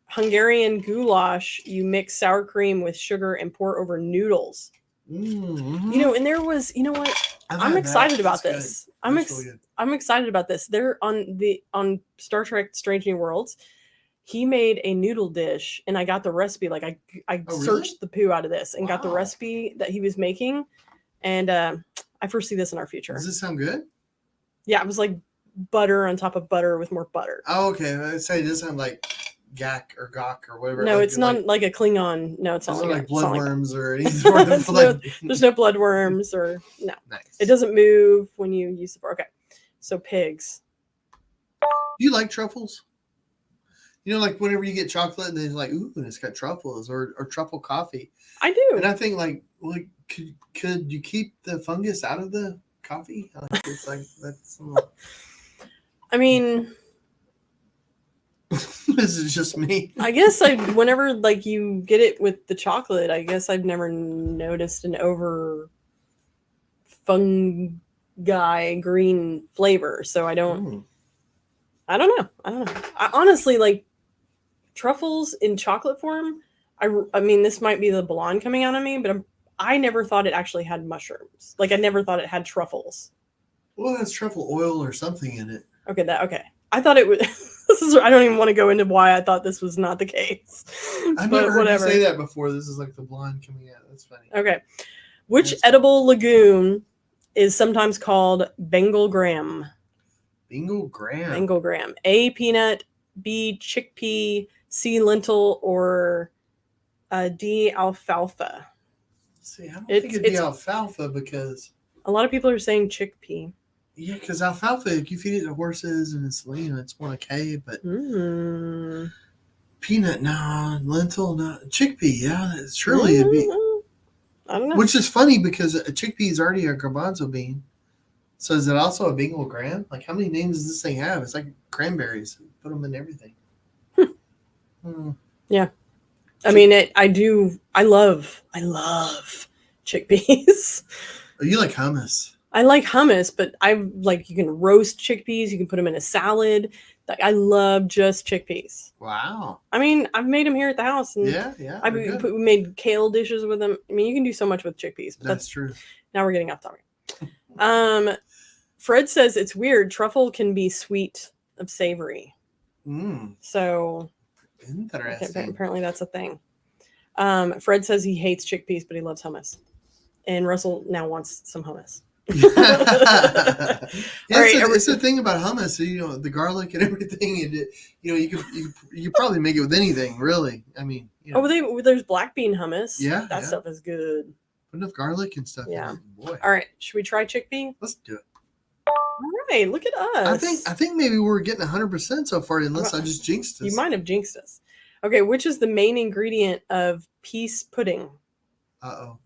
Hungarian goulash, you mix sour cream with sugar and pour over noodles. Mm-hmm. And there was, you know what? I'm excited about this. I'm excited about this. They're on Star Trek Strange New Worlds. He made a noodle dish, and I got the recipe. Like I searched the poo out of this and got the recipe that he was making, and I foresee this in our future. Does this sound good? Yeah, it was like butter on top of butter with more butter. Oh, okay. I'd say it does sound like Gak or whatever. No, it's not like a Klingon. No, it's not like bloodworms or anything. There's no bloodworms or no. Nice. It doesn't move when you use the. Okay, so pigs. Do you like truffles? Like whenever you get chocolate and then it's like, ooh, and it's got truffles or truffle coffee. I do. And I think could you keep the fungus out of the coffee? It's like that's. I mean. This is just me. I guess whenever you get it with the chocolate, I guess I've never noticed an over fungi green flavor. So I don't Mm. I don't know. I honestly like truffles in chocolate form. I mean, this might be the blonde coming out of me, but I never thought it actually had mushrooms. Like I never thought it had truffles. Well, it has truffle oil or something in it. Okay. I thought it was. I don't even want to go into why I thought this was not the case. I've But never heard whatever. you say that before. This is like the blonde coming out. That's funny. Okay. Which That's edible legume is sometimes called Bengal gram? Bengal gram. Bengal gram. A, peanut. B, chickpea. C, lentil. Or D, alfalfa. See, I don't think it'd be alfalfa because a lot of people are saying chickpea. Yeah, because alfalfa, you feed it to horses and it's it's more like hay, but peanut, no, lentil, no, chickpea, yeah, surely it'd be. I don't know. Which is funny because a chickpea is already a garbanzo bean. So is it also a Bengal gram? Like, how many names does this thing have? It's like cranberries. Put them in everything. Yeah. I mean, I love chickpeas. Oh, you like hummus. I like hummus, but you can roast chickpeas. You can put them in a salad. I love just chickpeas. Wow. I mean, I've made them here at the house. And yeah. We made kale dishes with them. I mean, you can do so much with chickpeas. But that's true. Now we're getting off topic. Fred says it's weird. Truffle can be sweet of savory. So interesting. Apparently that's a thing. Fred says he hates chickpeas, but he loves hummus. And Russell now wants some hummus. It's the thing about hummus, the garlic and everything, and you could probably make it with anything, really. I mean, there's black bean hummus. Yeah, that stuff is good. Put enough garlic and stuff. Yeah. In it. Boy. All right, should we try chickpea? Let's do it. All right, look at us. I think maybe we're getting 100% so far, unless I just jinxed us. You might have jinxed us. Okay, which is the main ingredient of peace pudding? Uh-oh.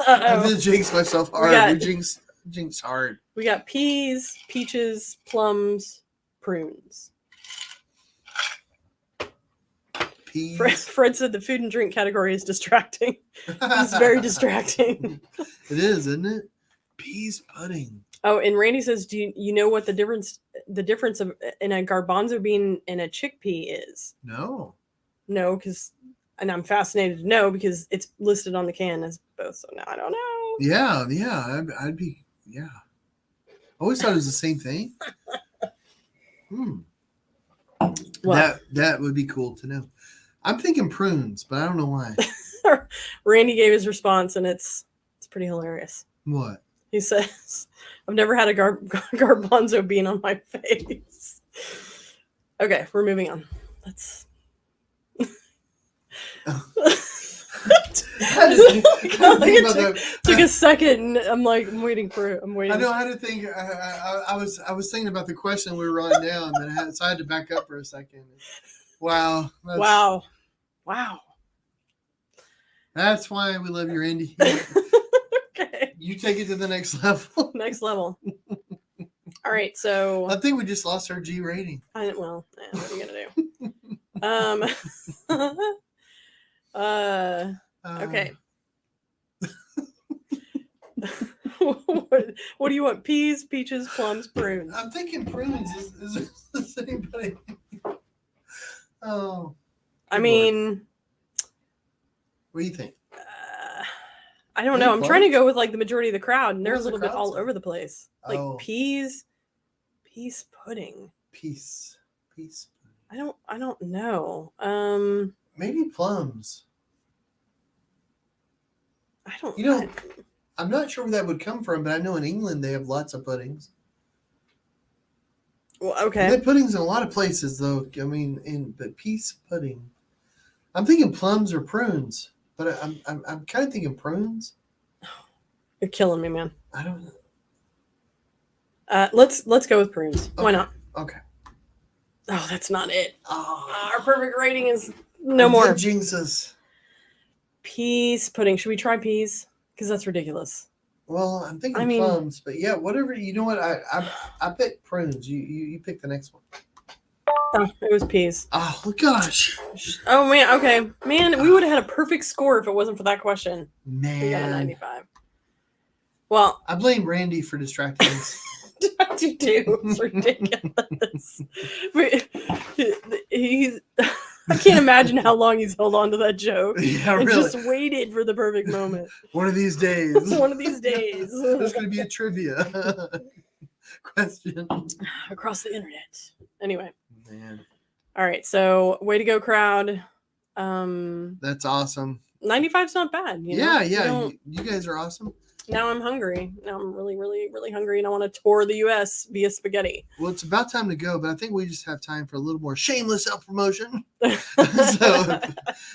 I'm gonna jinx myself hard. We jinx hard. We got peas, peaches, plums, prunes. Peas. Fred said the food and drink category is distracting. It's very distracting. It is, isn't it? Peas pudding. Oh, and Randy says, do you know what the difference of in a garbanzo bean and a chickpea is? No, because. And I'm fascinated to know because it's listed on the can as both. So now I don't know. Yeah. I'd be, yeah. I always thought it was the same thing. Well, that would be cool to know. I'm thinking prunes, but I don't know why. Randy gave his response, and it's pretty hilarious. What? He says, I've never had a garbanzo bean on my face. Okay, we're moving on. Let's... Took a second. I'm waiting for it. I'm waiting. I know how to think. I was thinking about the question we were on now, and then I had to back up for a second. Wow. That's why we love you, Randy. Okay. You take it to the next level. Next level. All right, so I think we just lost our G rating. What are you gonna do? Okay. What do you want? Peas, peaches, plums, prunes? I'm thinking prunes. Is anybody? Oh. I mean, what do you think? I don't know. I'm trying to go with the majority of the crowd, and they're a little bit all over the place. Peas pudding. Peace. I don't know. Maybe plums. I don't. I'm not sure where that would come from, but I know in England they have lots of puddings. Well, okay. They have puddings in a lot of places, though. I mean, but peace pudding. I'm thinking plums or prunes, but I'm kind of thinking prunes. You're killing me, man. I don't know. Let's go with prunes. Okay. Why not? Okay. Oh, that's not it. Oh. Our perfect rating is no more. Jinxes. Peas pudding. Should we try peas? Because that's ridiculous. Well, I'm thinking plums, but yeah, whatever. You know what? I picked prunes. You pick the next one. Oh, it was peas. Oh gosh. Oh man. Okay, man. We would have had a perfect score if it wasn't for that question. Man. We got a 95. Well, I blame Randy for distracting us. I do too. It's ridiculous. But he's. I can't imagine how long he's held on to that joke Yeah, and really. just waited for the perfect moment. One of these days. One of these days. There's going to be a trivia question. Across the internet. Anyway. Man, All right. So, way to go, crowd. that's awesome. 95's not bad. You know? You guys are awesome. Now I'm hungry. Now I'm really, really, really hungry, and I want to tour the U.S. via spaghetti. Well, it's about time to go, but I think we just have time for a little more shameless self-promotion. So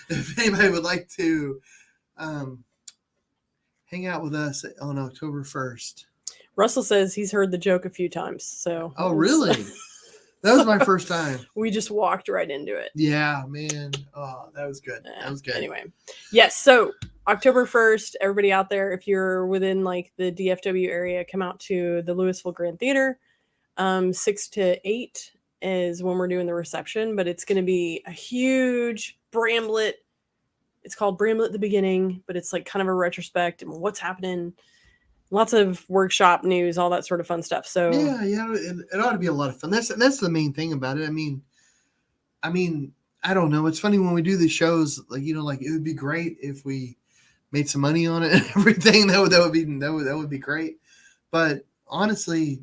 if anybody would like to hang out with us on October 1st. Russell says he's heard the joke a few times. So. Oh, really? That was my first time. We just walked right into it. Yeah, man. Oh, that was good. That was good. Anyway, yes. So October 1st, everybody out there, if you're within like the DFW area, come out to the Louisville Grand Theater. 6 to 8 is when we're doing the reception, but it's going to be a huge Bramblett. It's called Bramblett the Beginning, but it's like kind of a retrospect and what's happening. Lots of workshop news, all that sort of fun stuff. So yeah, it ought to be a lot of fun. That's the main thing about it. I mean, I don't know. It's funny when we do these shows, like it would be great if we made some money on it and everything. That would be great. But honestly,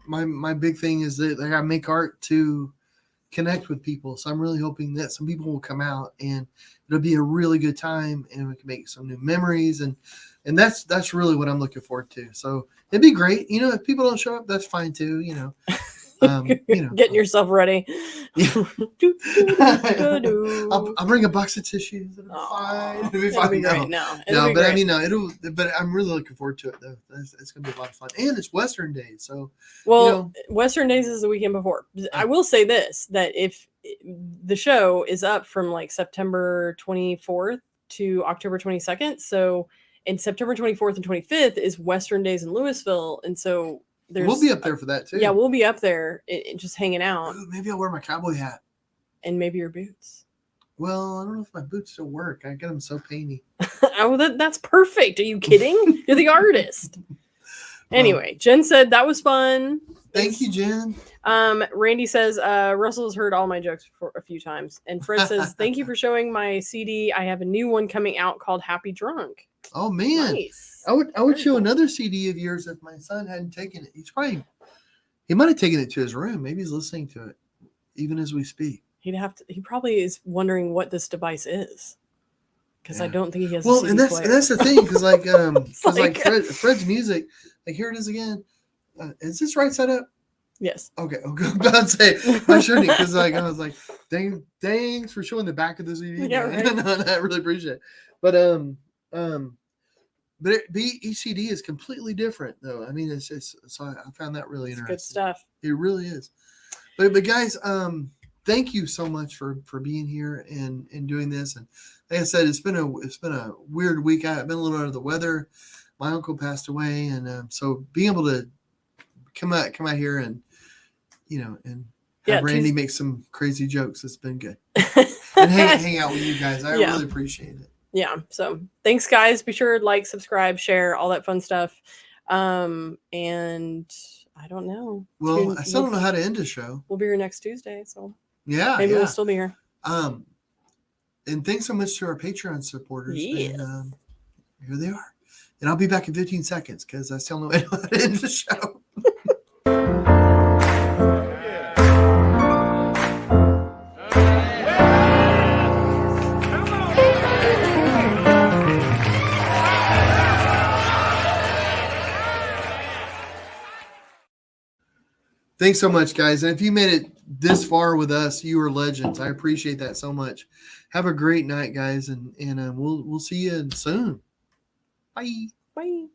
my big thing is that I make art to connect with people. So I'm really hoping that some people will come out and it'll be a really good time and we can make some new memories and that's really what I'm looking forward to. So it'd be great. If people don't show up, that's fine too. Getting yourself ready. I'll bring a box of tissues. It'll be fine. It'll be great. But I'm really looking forward to it though. It's gonna be a lot of fun, and it's Western Days. So Western Days is the weekend before. I will say this: that if the show is up from like September 24th to October 22nd, so in September 24th and 25th is Western Days in Louisville, and so. We'll be up there for that too. Yeah, we'll be up there just hanging out. Ooh, maybe I'll wear my cowboy hat. And maybe your boots. Well, I don't know if my boots still work. I get them so painy. Oh, that's perfect. Are you kidding? You're the artist. Anyway, Jen said that was fun. Thank you, Jen. Randy says Russell's heard all my jokes before a few times. And Fred says, thank you for showing my CD. I have a new one coming out called Happy Drunk. Oh man, nice. I would show another CD of yours if my son hadn't taken it. He might have taken it to his room. Maybe he's listening to it even as we speak. He probably is wondering what this device is because I don't think he has. Well, a CD and that's the thing because Fred's music. Like here it is again. Is this right side up? Yes. Okay. Oh, God, say I shouldn't because I was like, thanks for showing the back of the CD. Yeah, right. No, I really appreciate it. But each CD is completely different, though. I mean, it's just so I found that really interesting. Good stuff. It really is. But guys, thank you so much for being here and doing this. And like I said, it's been a weird week. I've been a little under the weather. My uncle passed away, and so being able to come out here and and have Randy make some crazy jokes, it's been good. And hang out with you guys. I really appreciate it. Yeah. So thanks, guys. Be sure to like, subscribe, share, all that fun stuff. And I don't know. Well, I still don't know how to end a show. We'll be here next Tuesday. So maybe we'll still be here. And thanks so much to our Patreon supporters. Yes. And here they are. And I'll be back in 15 seconds because I still know how to end the show. Thanks so much, guys. And if you made it this far with us, you are legends. I appreciate that so much. Have a great night, guys, and we'll see you soon. Bye. Bye.